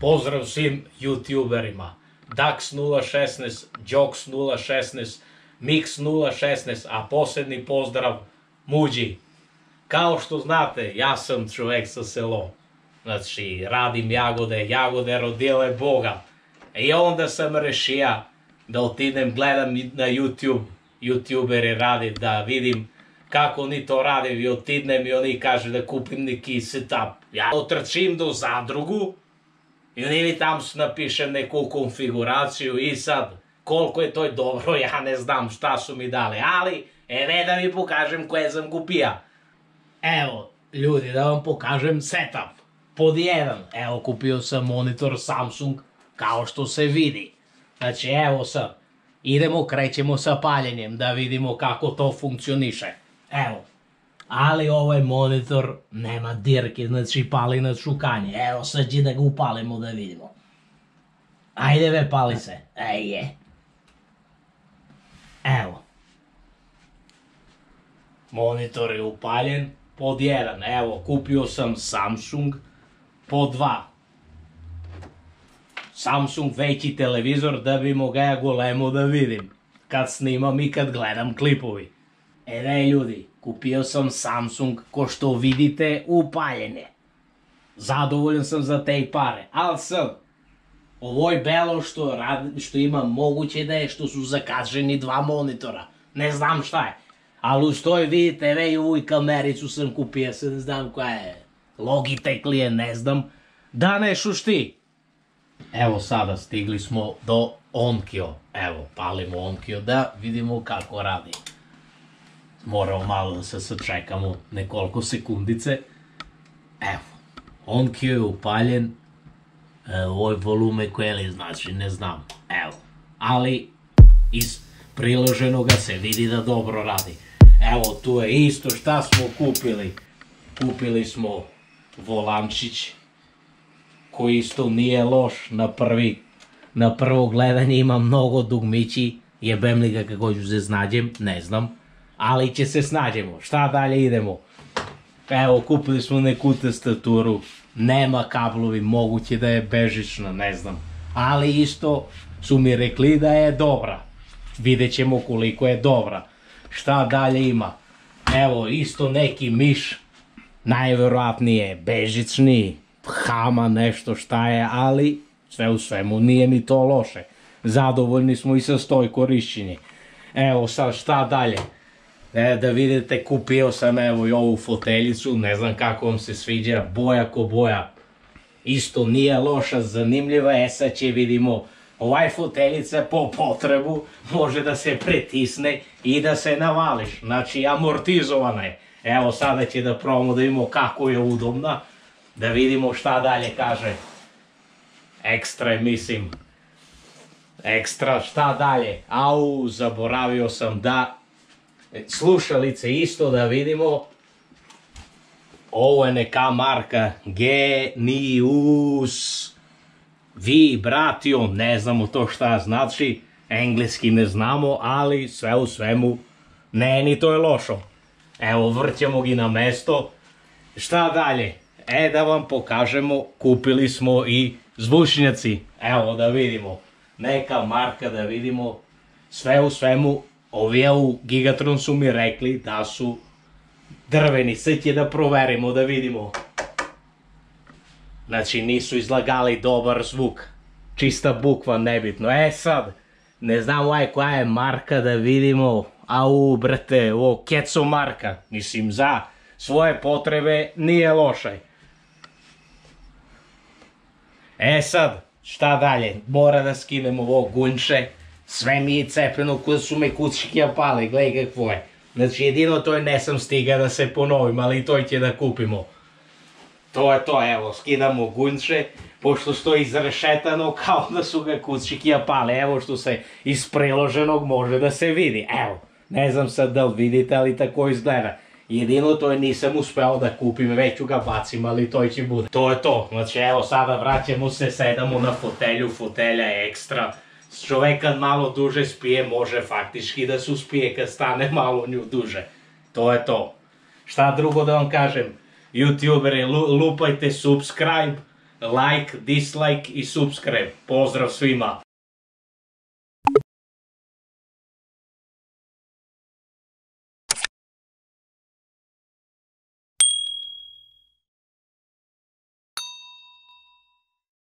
Pozdrav svim youtuberima. Dax 016, Jox 016, Mix 016, a posebni pozdrav Muđi. Kao što znate, ja sam čovek sa selo. Znači, radim jagode, jagode rodile Boga. I onda sam rešio da otidem, gledam na YouTube, youtuberi radi, da vidim kako oni to rade, i otidnem i oni kaže da kupim neki setup. Ja otrčim do zadrugu i oni mi tam napišem neku konfiguraciju i sad koliko je to dobro, ja ne znam šta su mi dali, ali ne da mi pokažem koje sam kupija. Evo, ljudi, da vam pokažem setup. Pod jedan, evo kupio sam monitor Samsung, kao što se vidi. Znači, evo sad, krećemo sa paljenjem da vidimo kako to funkcioniše. Evo, ali ovaj monitor nema dirke, znači pali na šukanje. Evo sad će da ga upalimo da vidimo. Ajde ve, pali se. Ej. Evo. Monitor je upaljen. Pod jedan, evo, kupio sam Samsung. Pod dva, Samsung veći televizor da bi moga ja golemo da vidim kad snimam i kad gledam klipovi. Ljudi, kupio sam Samsung, ko što vidite, upaljene. Zadovoljan sam za te pare, ali sad, ovoj belo što imam, moguće da je što su zakaženi dva monitora, ne znam šta je. Ali uz to vidite, i ovu kamericu sam kupio, sad ne znam koja je, Logitech li je, ne znam, da ne šušti. Evo sada stigli smo do Onkyo, evo palimo Onkyo da vidimo kako radi. Moramo malo da se sačekamo nekoliko sekundice. Evo, Onkyo je upaljen, ovoj volume koje li znači, ne znam, evo. Ali iz priloženoga se vidi da dobro radi. Evo, tu je isto šta smo kupili. Kupili smo volančić, koji isto nije loš na prvo gledanje, ima mnogo dugmići, jebem li ga kako ću se snađem, ne znam, ali će se snađemo. Šta dalje idemo? Evo, kupili smo neku tastaturu, nema kablovi, moguće da je bežična, ne znam, ali isto su mi rekli da je dobra, vidjet ćemo koliko je dobra. Šta dalje ima? Evo, isto neki miš, najverovatnije bežični, Hama nešto šta je, ali sve u svemu nije ni to loše. Zadovoljni smo i sa stoj korišćenje. Evo sad šta dalje. Da vidite, kupio sam evo i ovu foteljicu, ne znam kako vam se sviđa, boja ko boja. Isto nije loša, zanimljiva, sad će vidimo. Ovaj foteljica po potrebu može da se pretisne i da se navališ, znači amortizovana je. Evo sada će da probamo da vidimo kako je udobna, da vidimo šta dalje kaže. Ekstra je, mislim. Ekstra, šta dalje? Au, zaboravio sam da slušalice isto da vidimo. Ovo je neka marka Genius Vibration, ne znamo to šta znači, engleski ne znamo, ali sve u svemu ne, ni to je lošo. Evo, vrćemo gi na mesto. Šta dalje? Da vam pokažemo, kupili smo i zvučnjaci. Evo da vidimo, neka marka da vidimo. Sve u svemu, ovi u Gigatron su mi rekli da su drveni. Sad će da proverimo, da vidimo. Znači nisu izlagali dobar zvuk, čista bukva, nebitno. Sad, ne znam koja je marka da vidimo. Au, brate, ovo keco marka, mislim za svoje potrebe nije loše. Sad, šta dalje, mora da skinem ovo gunče, sve mi je cepljeno kada su me kućki pali, gledaj kakvo je. Znači jedino to ne sam stiga da se ponovim, ali to će da kupimo. To je to, evo, skidamo gunče, pošto stoji izrešetano kao da su ga kućki pali, evo što se iz priloženog može da se vidi, evo. Ne znam sad da li vidite, ali tako izgleda. Jedino to nisam uspeo da kupim, već ću ga bacim, ali to će bude. To je to, znači evo sada vraćamo se, sedamo na fotelju, fotelja je ekstra. Čovek kad malo duže spije, može faktički da se uspije kad stane malo nju duže. To je to. Šta drugo da vam kažem? Youtuberi, lupajte subscribe, like, dislike i subscribe. Pozdrav svima!